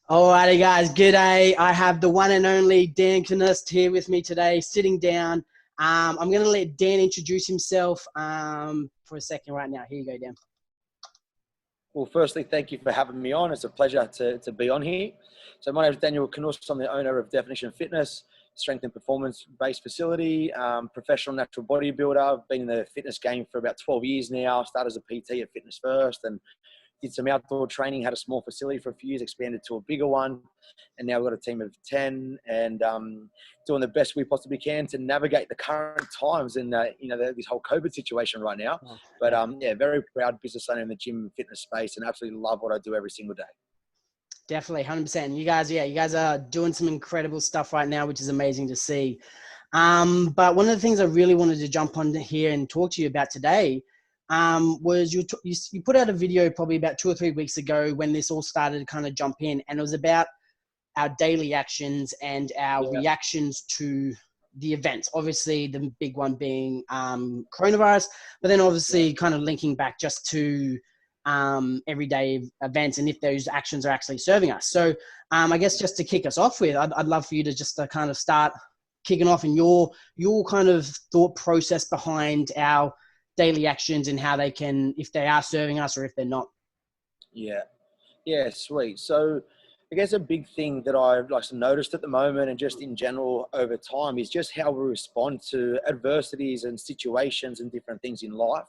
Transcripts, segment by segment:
Alrighty, guys. Good day. I have the one and only Dan Knust here with me today, sitting down. I'm going to let Dan introduce himself for a second right now. Here you go, Dan. Well, firstly, thank you for having me on. It's a pleasure to be on here. So my name is Daniel Knust. I'm the owner of Definition Fitness, strength and performance-based facility, professional natural bodybuilder. I've been in the fitness game for about 12 years now. I started as a PT at Fitness First and did some outdoor training, had a small facility for a few years, expanded to a bigger one. And now we've got a team of 10 and doing the best we possibly can to navigate the current times and, this whole COVID situation right now. But very proud business owner in the gym and fitness space and absolutely love what I do every single day. Definitely, 100%. You guys are doing some incredible stuff right now, which is amazing to see. But one of the things I really wanted to jump on here and talk to you about today was you put out a video probably about 2 or 3 weeks ago when this all started to kind of jump in, and it was about our daily actions and our reactions to the events. Obviously, the big one being coronavirus, but then obviously kind of linking back just to everyday events and if those actions are actually serving us. So I guess just to kick us off with, I'd love for you to just to kind of start kicking off in your kind of thought process behind our daily actions and how they can, if they are serving us or if they're not. Yeah, sweet. So I guess a big thing that I've noticed at the moment and just in general over time is just how we respond to adversities and situations and different things in life,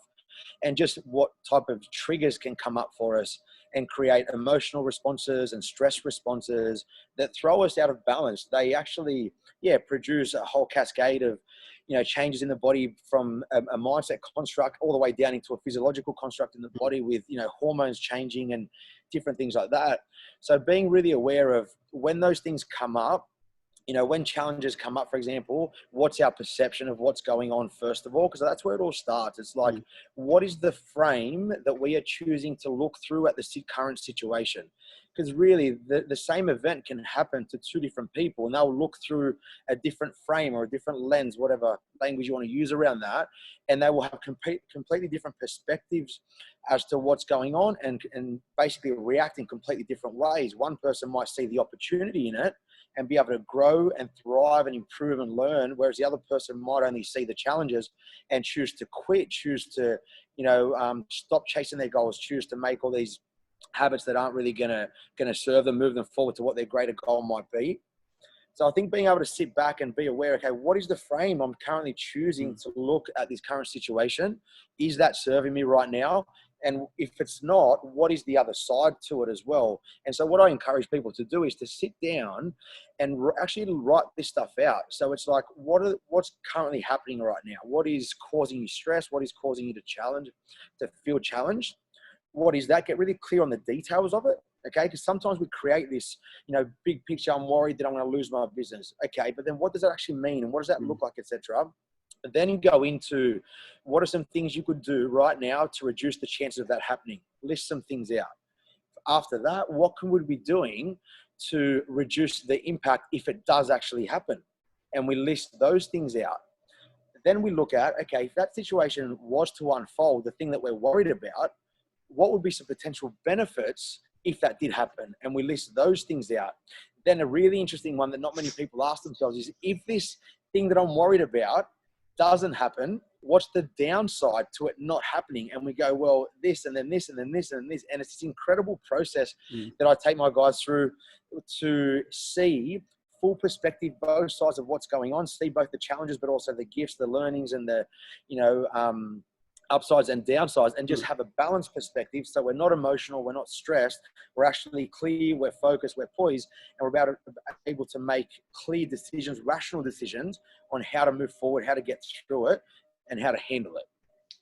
and just what type of triggers can come up for us and create emotional responses and stress responses that throw us out of balance. They actually, produce a whole cascade of, changes in the body from a mindset construct all the way down into a physiological construct in the body with, hormones changing and different things like that. So being really aware of when those things come up, when challenges come up, for example, what's our perception of what's going on first of all? Because that's where it all starts. It's like, what is the frame that we are choosing to look through at the current situation? Because really, the same event can happen to two different people, and they'll look through a different frame or a different lens, whatever language you want to use around that, and they will have completely different perspectives as to what's going on and basically react in completely different ways. One person might see the opportunity in it and be able to grow and thrive and improve and learn, whereas the other person might only see the challenges and choose to quit, choose to, stop chasing their goals, choose to make all these habits that aren't really gonna serve them, move them forward to what their greater goal might be. So I think being able to sit back and be aware, okay, what is the frame I'm currently choosing to look at this current situation? Is that serving me right now? And if it's not, what is the other side to it as well? And so what I encourage people to do is to sit down and actually write this stuff out. So it's like, what's currently happening right now? What is causing you stress? What is causing you to feel challenged? What is that? Get really clear on the details of it. Okay, because sometimes we create this, big picture. I'm worried that I'm going to lose my business. Okay, but then what does that actually mean, and what does that look like, etc. And then you go into what are some things you could do right now to reduce the chances of that happening. List some things out. After that, what can we be doing to reduce the impact if it does actually happen? And we list those things out. Then we look at, okay, if that situation was to unfold, the thing that we're worried about, what would be some potential benefits if that did happen? And we list those things out. Then a really interesting one that not many people ask themselves is, if this thing that I'm worried about doesn't happen, what's the downside to it not happening? And we go, well, this and then this and then this and this. And it's this incredible process that I take my guys through to see full perspective, both sides of what's going on, see both the challenges, but also the gifts, the learnings and the, upsides and downsides, and just have a balanced perspective. So we're not emotional, we're not stressed, we're actually clear, we're focused, we're poised, and we're able to make clear decisions, rational decisions on how to move forward, how to get through it, and how to handle it.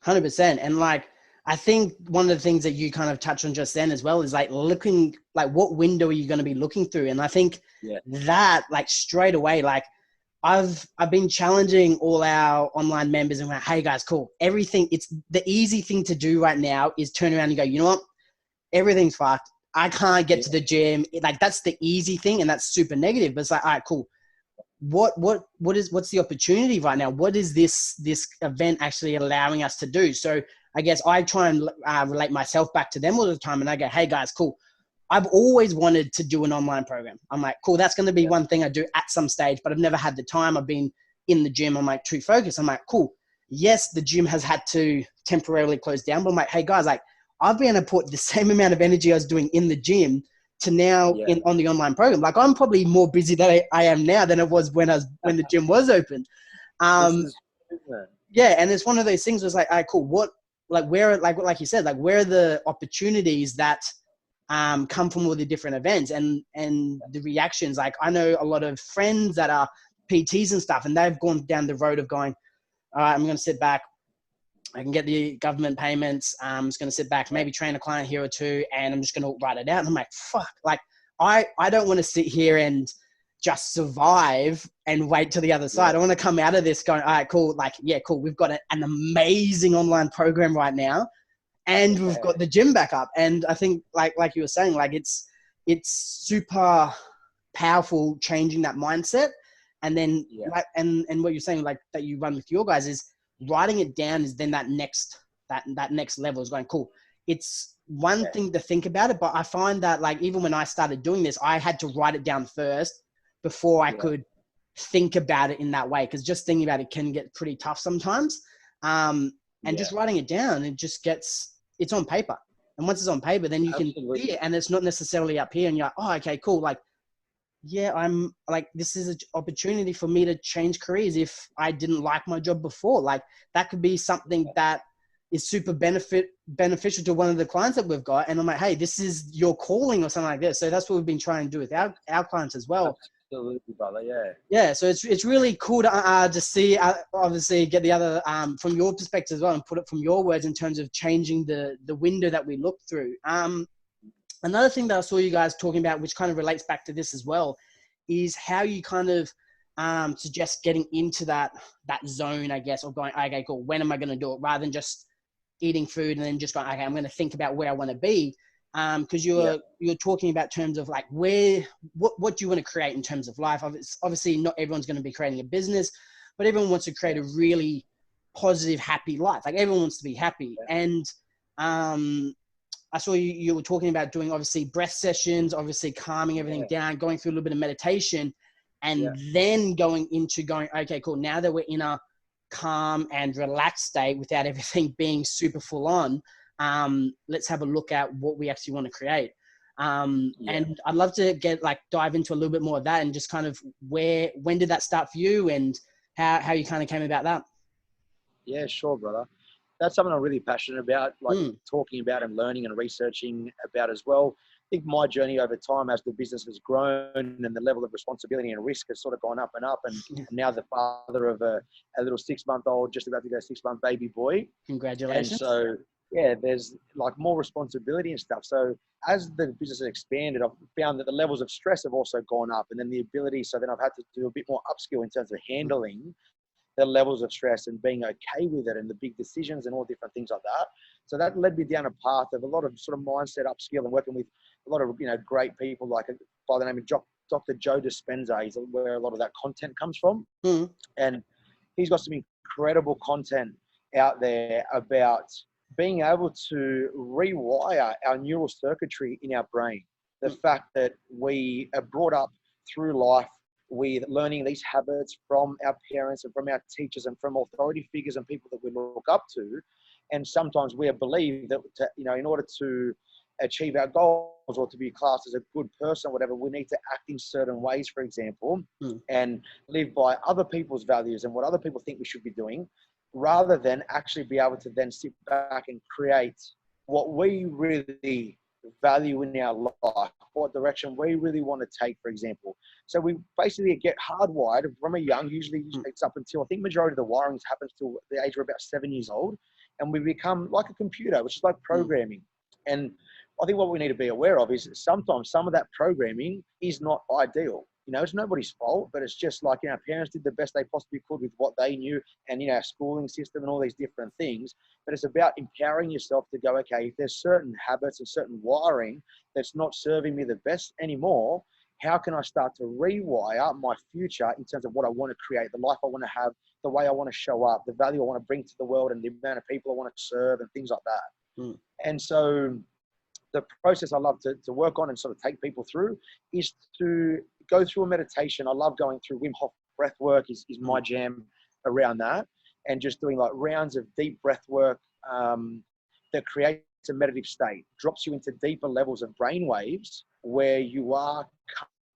100%. And I think one of the things that you kind of touched on just then as well is looking, what window are you going to be looking through? And I think that straight away, I've been challenging all our online members and hey guys, cool. Everything, it's the easy thing to do right now is turn around and go, you know what? Everything's fucked. I can't get to the gym. That's the easy thing. And that's super negative. But it's all right, cool. What's the opportunity right now? What is this event actually allowing us to do? So I guess I try and relate myself back to them all the time. And I go, hey guys, cool. I've always wanted to do an online program. I'm like, cool, that's going to be one thing I do at some stage, but I've never had the time. I've been in the gym. I'm like, too focused. I'm like, cool. Yes, the gym has had to temporarily close down, but I'm like, hey guys, like I've been able to put the same amount of energy I was doing in the gym to now on the online program. Like I'm probably more busy than I am now than it was when the gym was open. Yeah. And it's one of those things where it's like, all right, cool. What, like you said, like where are the opportunities that come from all the different events and the reactions? Like I know a lot of friends that are PTs and stuff, and they've gone down the road of going, all right, I'm going to sit back. I can get the government payments. I'm just going to sit back, maybe train a client here or two, and I'm just going to write it out. And I'm like, fuck, like I don't want to sit here and just survive and wait till the other side. I want to come out of this going, all right, cool. Like, yeah, cool. We've got an amazing online program right now, and we've got the gym back up. And I think like you were saying, like it's super powerful changing that mindset. And then like, and what you're saying, like that you run with your guys is writing it down is then that next level is going, cool. It's one thing to think about it, but I find that like, even when I started doing this, I had to write it down first before I could think about it in that way. Cause just thinking about it can get pretty tough sometimes. And just writing it down, it's on paper. And once it's on paper, then you can see it, and it's not necessarily up here and you're like, oh, okay, cool. Like, yeah, I'm like, this is an opportunity for me to change careers if I didn't like my job before. Like that could be something that is super beneficial to one of the clients that we've got. And I'm like, hey, this is your calling or something like this. So that's what we've been trying to do with our clients as well. Absolutely, brother. Yeah. Yeah. So it's really cool to see, obviously get the other, from your perspective as well, and put it from your words in terms of changing the window that we look through. Another thing that I saw you guys talking about, which kind of relates back to this as well, is how you kind of suggest getting into that zone, I guess, of going, okay, cool, when am I going to do it? Rather than just eating food and then just going, okay, I'm going to think about where I want to be. Because you're talking about terms of like what do you want to create in terms of life? Obviously, not everyone's going to be creating a business, but everyone wants to create a really positive, happy life. Like everyone wants to be happy. And I saw you were talking about doing obviously breath sessions, obviously calming everything down, going through a little bit of meditation, and then going, okay, cool. Now that we're in a calm and relaxed state without everything being super full on, let's have a look at what we actually want to create. And I'd love to dive into a little bit more of that, and just kind of when did that start for you, and how you kind of came about that? Yeah, sure, brother. That's something I'm really passionate about, like talking about and learning and researching about as well. I think my journey over time, as the business has grown and the level of responsibility and risk has sort of gone up and up, and now the father of a little 6-month-old, just about to go 6-month baby boy. Congratulations. And so, there's like more responsibility and stuff. So as the business has expanded, I've found that the levels of stress have also gone up, and then the ability, so then I've had to do a bit more upskill in terms of handling the levels of stress and being okay with it, and the big decisions and all different things like that. So that led me down a path of a lot of sort of mindset upskill and working with a lot of, great people like by the name of Dr. Joe Dispenza. He's where a lot of that content comes from. And he's got some incredible content out there about being able to rewire our neural circuitry in our brain. The fact that we are brought up through life with learning these habits from our parents and from our teachers and from authority figures and people that we look up to. And sometimes we believe that, in order to achieve our goals or to be classed as a good person, whatever, we need to act in certain ways, for example, and live by other people's values and what other people think we should be doing, rather than actually be able to then sit back and create what we really value in our life, what direction we really want to take, for example. So we basically get hardwired from a young, usually it's up until, I think majority of the wiring happens till the age of about 7 years old. And we become like a computer, which is like programming. And I think what we need to be aware of is sometimes some of that programming is not ideal. It's nobody's fault, but it's just like, our parents did the best they possibly could with what they knew, and, our schooling system and all these different things. But it's about empowering yourself to go, okay, if there's certain habits and certain wiring that's not serving me the best anymore, how can I start to rewire my future in terms of what I want to create, the life I want to have, the way I want to show up, the value I want to bring to the world, and the amount of people I want to serve and things like that. And so the process I love to work on and sort of take people through is to go through a meditation. I love going through Wim Hof breath work is my jam around that, and just doing like rounds of deep breath work that creates a meditative state, drops you into deeper levels of brain waves where you are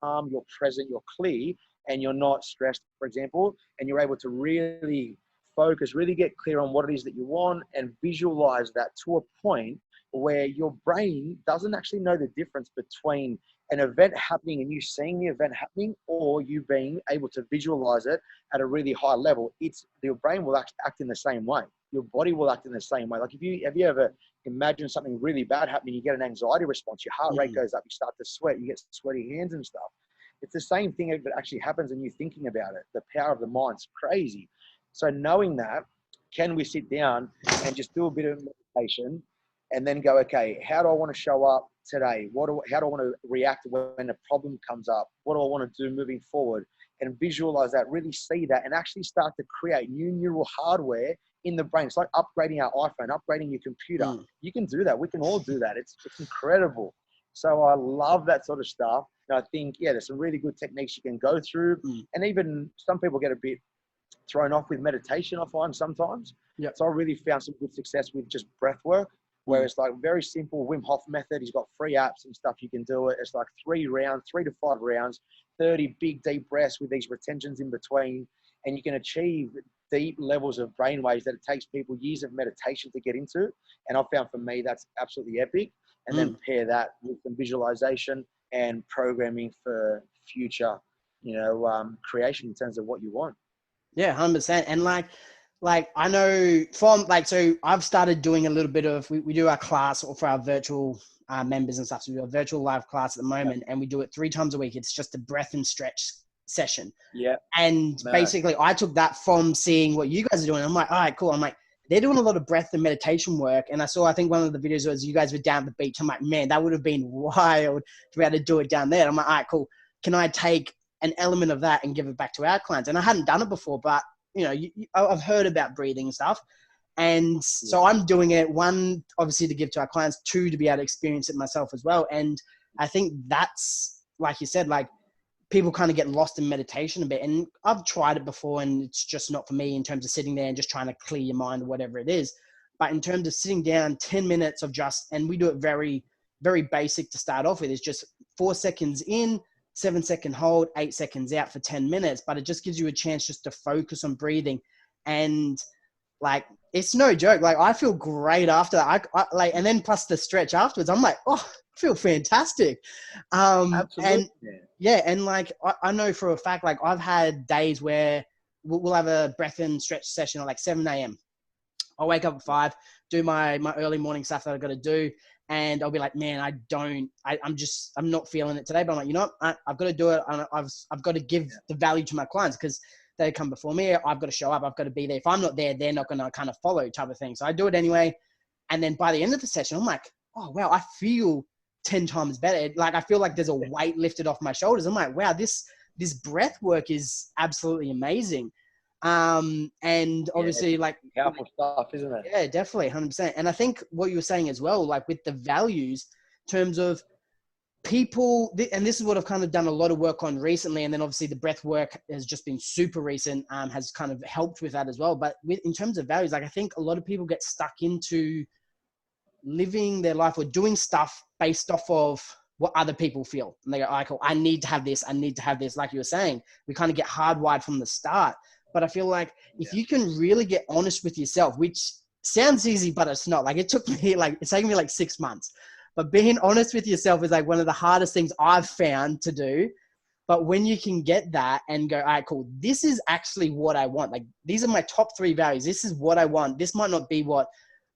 calm, you're present, you're clear, and you're not stressed, for example, and you're able to really focus, really get clear on what it is that you want and visualize that to a point where your brain doesn't actually know the difference between an event happening and you seeing the event happening, or you being able to visualize it at a really high level. Your brain will act in the same way. Your body will act in the same way. Like have you ever imagined something really bad happening, you get an anxiety response, your heart rate goes up, you start to sweat, you get sweaty hands and stuff. It's the same thing that actually happens when you're thinking about it. The power of the mind's crazy. So knowing that, can we sit down and just do a bit of meditation and then go, okay, how do I want to show up today? How do I want to react when a problem comes up? What do I want to do moving forward? And visualize that, really see that, and actually start to create new neural hardware in the brain. It's like upgrading our iPhone, upgrading your computer. You can do that. We can all do that. It's incredible. So I love that sort of stuff. And I think, there's some really good techniques you can go through. And even some people get a bit thrown off with meditation, I find sometimes. So I really found some good success with just breath work, where it's like very simple Wim Hof method. He's got free apps and stuff. You can do it. It's like 3 to 5 rounds, 30 big deep breaths with these retentions in between. And you can achieve deep levels of brainwaves that it takes people years of meditation to get into. And I found for me, that's absolutely epic. And then pair that with some visualization and programming for future, creation in terms of what you want. Yeah, 100%. And like I know so I've started doing a little bit of, we do our class or for our virtual members and stuff. So we do a virtual live class at the moment, and we do it 3 times a week. It's just a breath and stretch session. And basically I took that from seeing what you guys are doing. I'm like, all right, cool. I'm like, they're doing a lot of breath and meditation work. And I think one of the videos was you guys were down at the beach. I'm like, man, that would have been wild to be able to do it down there. I'm like, all right, cool. Can I take an element of that and give it back to our clients? And I hadn't done it before, but I've heard about breathing and stuff. And so I'm doing it, 1, obviously to give to our clients, 2, to be able to experience it myself as well. And I think that's, like you said, like people kind of get lost in meditation a bit. And I've tried it before and it's just not for me in terms of sitting there and just trying to clear your mind or whatever it is. But in terms of sitting down 10 minutes of and we do it very, very basic to start off with, is just 4 seconds in, 7-second hold, 8 seconds out for 10 minutes. But it just gives you a chance just to focus on breathing. And like, it's no joke. Like I feel great after that. I and then plus the stretch afterwards, I'm like, oh, I feel fantastic. Absolutely. And like, I know for a fact, like I've had days where we'll have a breath and stretch session at like 7 a.m. I'll wake up at 5, do my early morning stuff that I've got to do. And I'll be like, man, I'm not feeling it today, but I'm like, you know what? I've got to do it. I've got to give the value to my clients because they come before me. I've got to show up. I've got to be there. If I'm not there, they're not going to kind of follow type of thing. So I do it anyway. And then by the end of the session, I'm like, oh, wow, I feel 10 times better. Like, I feel like there's a weight lifted off my shoulders. I'm like, wow, this breath work is absolutely amazing. And obviously like powerful stuff, isn't it? Yeah, definitely 100%. And I think what you were saying as well, like with the values in terms of people, and this is what I've kind of done a lot of work on recently. And then obviously the breath work has just been super recent, has kind of helped with that as well. But in terms of values, like I think a lot of people get stuck into living their life or doing stuff based off of what other people feel. And they go, all right, cool, I need to have this. I need to have this. Like you were saying, we kind of get hardwired from the start. But I feel like if you can really get honest with yourself, which sounds easy, but it's not. Like it's taken me like 6 months. But being honest with yourself is like one of the hardest things I've found to do. But when you can get that and go, all right, cool, this is actually what I want. Like these are my top 3 values. This is what I want. This might not be what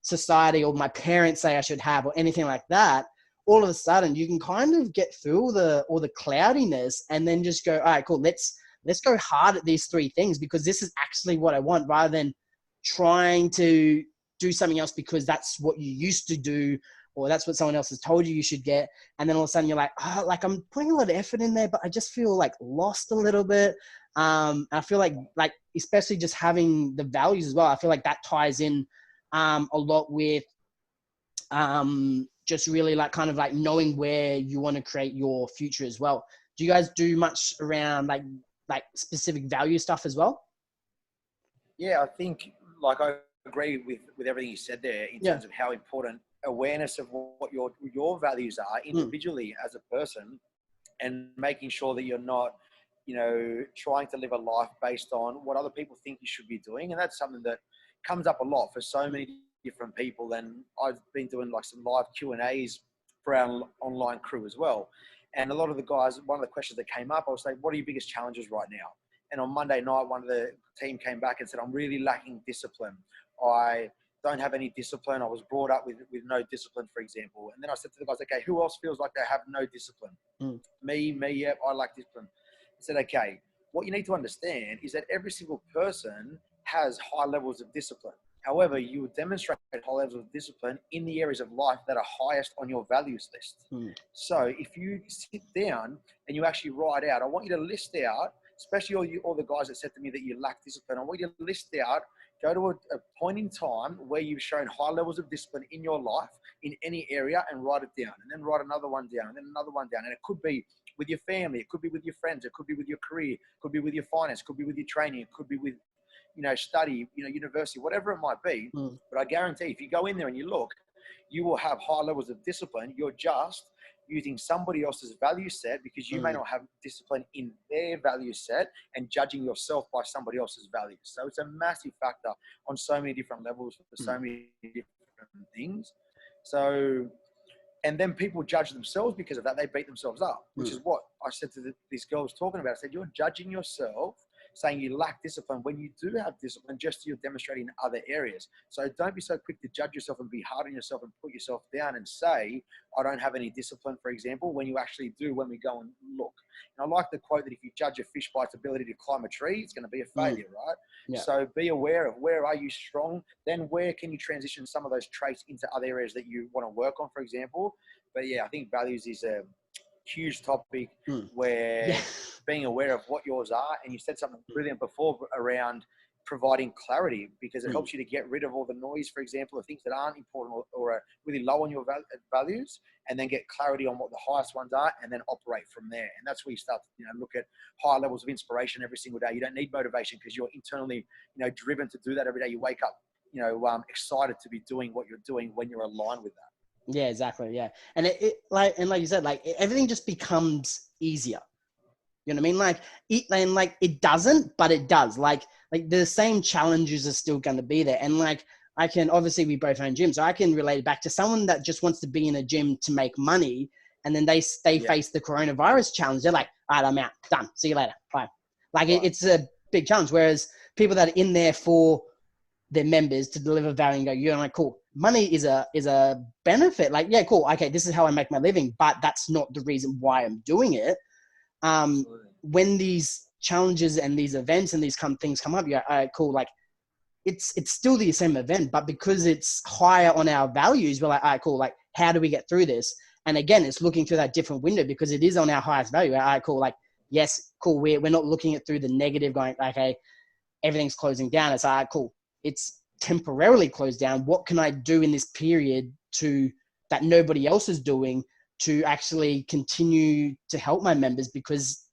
society or my parents say I should have or anything like that. All of a sudden you can kind of get through all the cloudiness and then just go, all right, cool, let's go hard at these 3 things because this is actually what I want, rather than trying to do something else because that's what you used to do or that's what someone else has told you should get. And then all of a sudden you're like, oh, like I'm putting a lot of effort in there, but I just feel like lost a little bit. I feel like especially just having the values as well. I feel like that ties in a lot with just really like kind of like knowing where you want to create your future as well. Do you guys do much around like specific value stuff as well? Yeah, I think like I agree with everything you said there in Yeah. terms of how important awareness of what your values are individually as a person, and making sure that you're not, trying to live a life based on what other people think you should be doing. And that's something that comes up a lot for so many different people. And I've been doing like some live Q&As for our online crew as well. And a lot of the guys, one of the questions that came up, I was like, what are your biggest challenges right now? And on Monday night, one of the team came back and said, I'm really lacking discipline. I don't have any discipline. I was brought up with no discipline, for example. And then I said to the guys, okay, who else feels like they have no discipline? Me, yeah, I lack discipline. I said, okay, what you need to understand is that every single person has high levels of discipline. However, you will demonstrate high levels of discipline in the areas of life that are highest on your values list. So if you sit down and you actually write out, I want you to list out, especially all the guys that said to me that you lack discipline, I want you to list out, go to a point in time where you've shown high levels of discipline in your life in any area, and write it down, and then write another one down, and then another one down. And it could be with your family, it could be with your friends, it could be with your career, it could be with your finance, it could be with your training, it could be with, study, university, whatever it might be. But I guarantee if you go in there and you look, you will have high levels of discipline. You're just using somebody else's value set because you may not have discipline in their value set, and judging yourself by somebody else's values. So it's a massive factor on so many different levels for so many different things. So, and then people judge themselves because of that. They beat themselves up, which is what I said to this girl I was talking about. I said, you're judging yourself, saying you lack discipline when you do have discipline, just you're demonstrating in other areas. So don't be so quick to judge yourself and be hard on yourself and put yourself down and say, I don't have any discipline, for example, when you actually do, when we go and look. And I like the quote that if you judge a fish by its ability to climb a tree, it's going to be a failure, right? Yeah. So be aware of where are you strong, then where can you transition some of those traits into other areas that you want to work on, for example. But yeah, I think values is a huge topic where being aware of what yours are. And you said something brilliant before around providing clarity, because it helps you to get rid of all the noise, for example, of things that aren't important or are really low on your values, and then get clarity on what the highest ones are, and then operate from there. And that's where you start to look at high levels of inspiration every single day. You don't need motivation because you're internally driven to do that every day. You wake up excited to be doing what you're doing when you're aligned with that. Yeah, exactly. Yeah. And like you said, like everything just becomes easier. You know what I mean? It doesn't, but it does. Like the same challenges are still going to be there. And I can, obviously we both own gyms, so I can relate it back to someone that just wants to be in a gym to make money. And then they face the coronavirus challenge. They're like, all right, I'm out, done. See you later. Bye. It's a big challenge. Whereas people that are in there for their members to deliver value and go, you're like, cool. Money is a benefit. Like, yeah, cool. Okay, this is how I make my living, but that's not the reason why I'm doing it. When these challenges and these events and these things come up, you're all right, cool. Like, it's still the same event, but because it's higher on our values, we're like, all right, cool. Like, how do we get through this? And again, it's looking through that different window because it is on our highest value. All right, cool. Like, yes, cool. We're not looking at through the negative, going, okay, everything's closing down. It's all right, cool. It's temporarily closed down. What can I do in this period that nobody else is doing to actually continue to help my members, because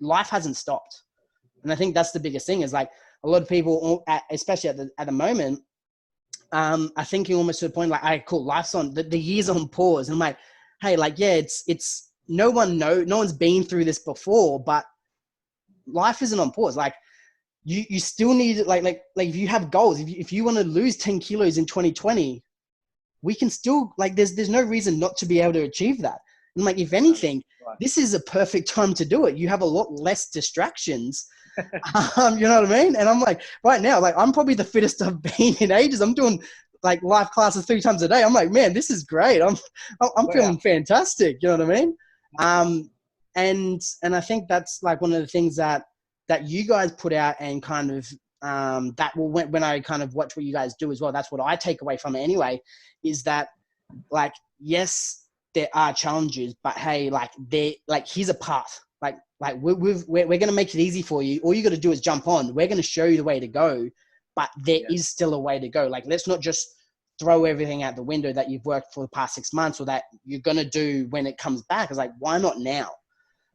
life hasn't stopped. And I think that's the biggest thing, is like a lot of people, especially at the moment, are thinking almost to the point like, all right, cool, life's on, the year's on pause. And I'm like, hey, like, yeah, it's no one's been through this before, but life isn't on pause. Like, you still need, like if you have goals, if you want to lose 10 kilos in 2020, we can still, like, there's no reason not to be able to achieve that. And like, if anything, this is a perfect time to do it. You have a lot less distractions. You know what I mean? And I'm like, right now, like, I'm probably the fittest I've been in ages. I'm doing like live classes 3 times a day. I'm like, man, this is great. I'm feeling fantastic. You know what I mean? And I think that's like one of the things that you guys put out, and kind of that will, when I kind of watch what you guys do as well, that's what I take away from it anyway, is that, like, yes, there are challenges, but hey, like, here's a path. Like we're going to make it easy for you. All you got to do is jump on. We're going to show you the way to go, but there is still a way to go. Like, let's not just throw everything out the window that you've worked for the past 6 months or that you're going to do when it comes back. It's like, why not now?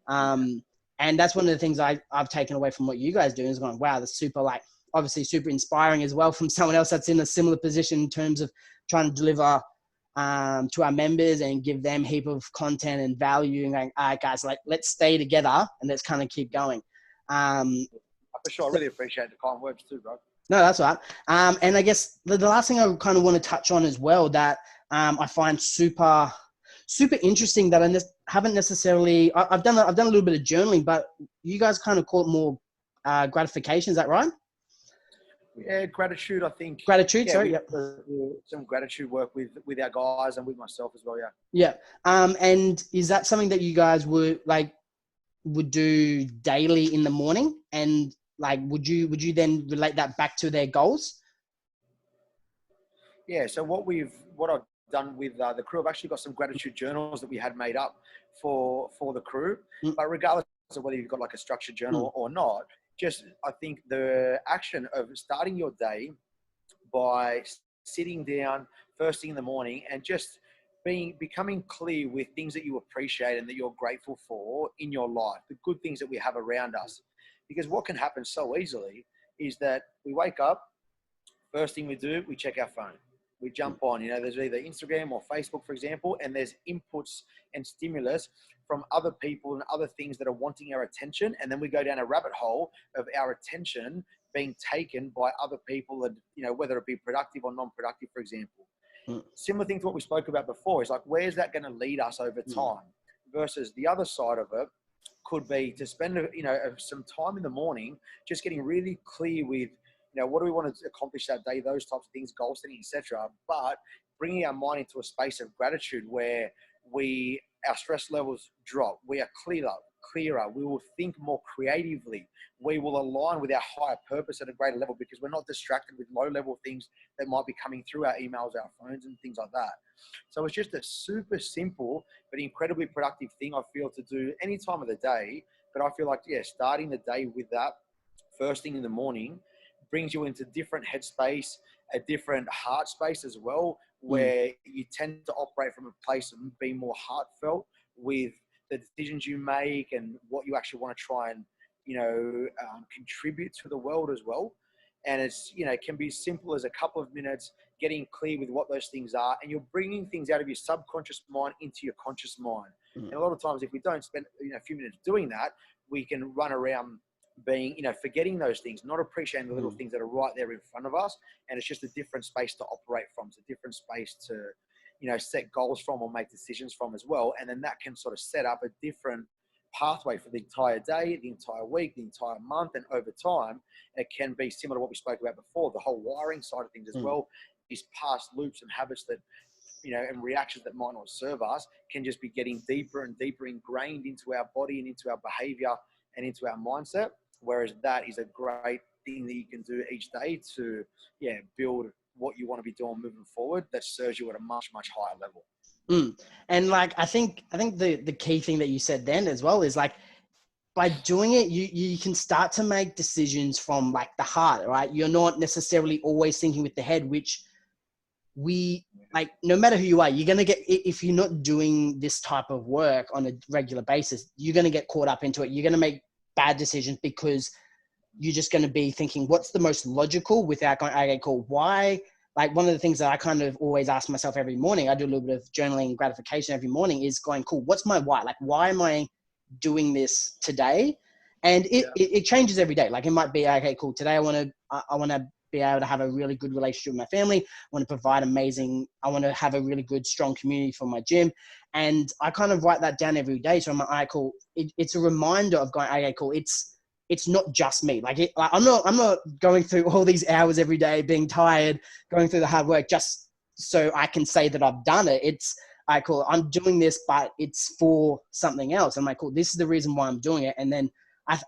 And that's one of the things I've taken away from what you guys do, is going, wow, that's super, like, obviously super inspiring as well from someone else that's in a similar position in terms of trying to deliver to our members and give them a heap of content and value, and going, all right, guys, like, let's stay together and let's kind of keep going. For sure. I really appreciate the kind words too, bro. No, that's all right. And I guess the last thing I kind of want to touch on as well that I find super interesting that I haven't necessarily, I've done a little bit of journaling, but you guys kind of call it more gratification. Is that right? Yeah, gratitude, I think. Gratitude, yeah, sorry. Yep. Some gratitude work with our guys and with myself as well, yeah. Yeah. And is that something that you guys would do daily in the morning? And like, would you then relate that back to their goals? Yeah, so what I've done with the crew, I've actually got some gratitude journals that we had made up for the crew. But regardless of whether you've got like a structured journal or not, just I think the action of starting your day by sitting down first thing in the morning and just becoming clear with things that you appreciate and that you're grateful for in your life, the good things that we have around us. Because what can happen so easily is that we wake up, first thing we do, we check our phone. We jump on, there's either Instagram or Facebook, for example, and there's inputs and stimulus from other people and other things that are wanting our attention. And then we go down a rabbit hole of our attention being taken by other people, and, whether it be productive or non-productive, for example. Similar thing to what we spoke about before is like, where's that going to lead us over time? Versus the other side of it could be to spend, some time in the morning, just getting really clear with, what do we want to accomplish that day, those types of things, goal setting, etc. But bringing our mind into a space of gratitude where our stress levels drop, we are clearer, we will think more creatively, we will align with our higher purpose at a greater level because we're not distracted with low-level things that might be coming through our emails, our phones, and things like that. So it's just a super simple but incredibly productive thing I feel to do any time of the day. But I feel like, starting the day with that first thing in the morning brings you into different headspace, a different heart space as well, where you tend to operate from a place of being more heartfelt with the decisions you make and what you actually want to try and, contribute to the world as well. And it's, it can be as simple as a couple of minutes getting clear with what those things are, and you're bringing things out of your subconscious mind into your conscious mind. And a lot of times, if we don't spend a few minutes doing that, we can run around being, forgetting those things, not appreciating the little things that are right there in front of us. And it's just a different space to operate from. It's a different space to, set goals from or make decisions from as well. And then that can sort of set up a different pathway for the entire day, the entire week, the entire month. And over time, it can be similar to what we spoke about before, the whole wiring side of things as well. These past loops and habits that, and reactions that might not serve us can just be getting deeper and deeper ingrained into our body and into our behavior and into our mindset. Whereas that is a great thing that you can do each day to, build what you want to be doing moving forward that serves you at a much, much higher level. And like, I think the key thing that you said then as well is like, by doing it, you can start to make decisions from like the heart, right? You're not necessarily always thinking with the head, which like, no matter who you are, you're going to get, if you're not doing this type of work on a regular basis, you're going to get caught up into it. You're going to make bad decisions because you're just going to be thinking, what's the most logical, without going, okay, cool. Why? Like, one of the things that I kind of always ask myself every morning, I do a little bit of journaling and gratification every morning, is going, cool, what's my why? Like, why am I doing this today? And it changes every day. Like, it might be, okay, cool, today I want to be able to have a really good relationship with my family. I want to provide I want to have a really good, strong community for my gym. And I kind of write that down every day. So I'm like, all right, cool. It's a reminder of going, okay, cool. It's not just me. Like, I'm not going through all these hours every day, being tired, going through the hard work just so I can say that I've done it. It's, all right, cool, I'm doing this, but it's for something else. I'm like, cool, this is the reason why I'm doing it. And then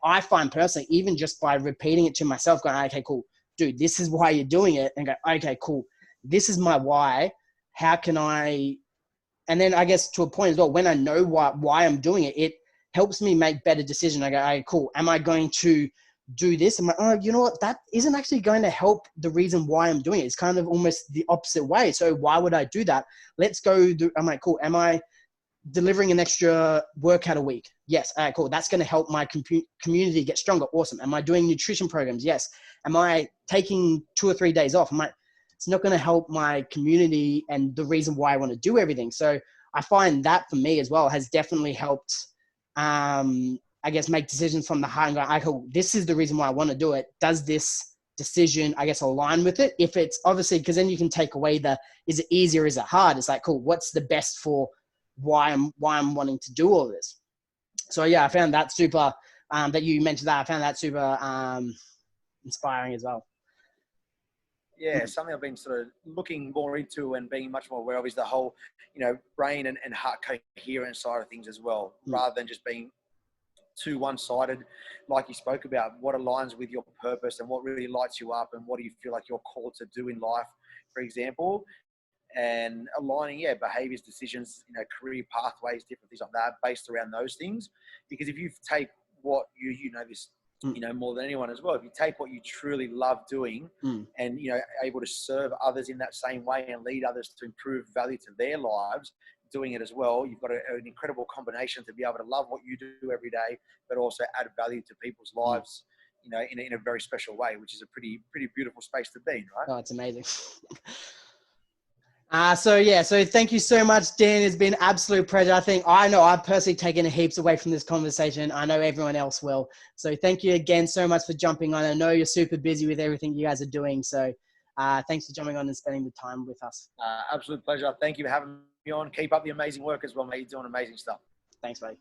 I find personally, even just by repeating it to myself, going, okay, cool, dude, this is why you're doing it. And go, okay, cool, this is my why. How can I, and then I guess to a point as well, when I know why I'm doing it, it helps me make better decisions. I go, okay, cool, am I going to do this. I'm like, oh, you know what? That isn't actually going to help the reason why I'm doing it. It's kind of almost the opposite way. So why would I do that? Let's go do, I'm like, cool. Am I delivering an extra workout a week? Yes. All right, cool. That's going to help my community get stronger. Awesome. Am I doing nutrition programs? Yes. Am I taking 2 or 3 days off? It's not going to help my community and the reason why I want to do everything. So I find that for me as well has definitely helped, I guess, make decisions from the heart and go, cool, this is the reason why I want to do it. Does this decision, I guess, align with it? If it's obviously, because then you can take away is it easy or is it hard? It's like, cool, what's the best for why I'm wanting to do all this? So yeah, I found that super, that you mentioned that. I found that super inspiring as well. Yeah, something I've been sort of looking more into and being much more aware of is the whole, brain and heart coherence side of things as well, rather than just being too one-sided, like you spoke about. What aligns with your purpose and what really lights you up, and what do you feel like you're called to do in life, for example, and aligning, behaviors, decisions, career pathways, different things like that, based around those things. Because if you take what you know this, more than anyone as well, if you take what you truly love doing and, able to serve others in that same way and lead others to improve value to their lives, doing it as well, you've got an incredible combination to be able to love what you do every day, but also add value to people's lives, in a very special way, which is a pretty beautiful space to be in, right? Oh, it's amazing. So thank you so much, Dan. It's been an absolute pleasure. I know I've personally taken heaps away from this conversation. I know everyone else will. So thank you again so much for jumping on. I know you're super busy with everything you guys are doing. So thanks for jumping on and spending the time with us. Absolute pleasure. Thank you for having me on. Keep up the amazing work as well, mate. You're doing amazing stuff. Thanks, buddy.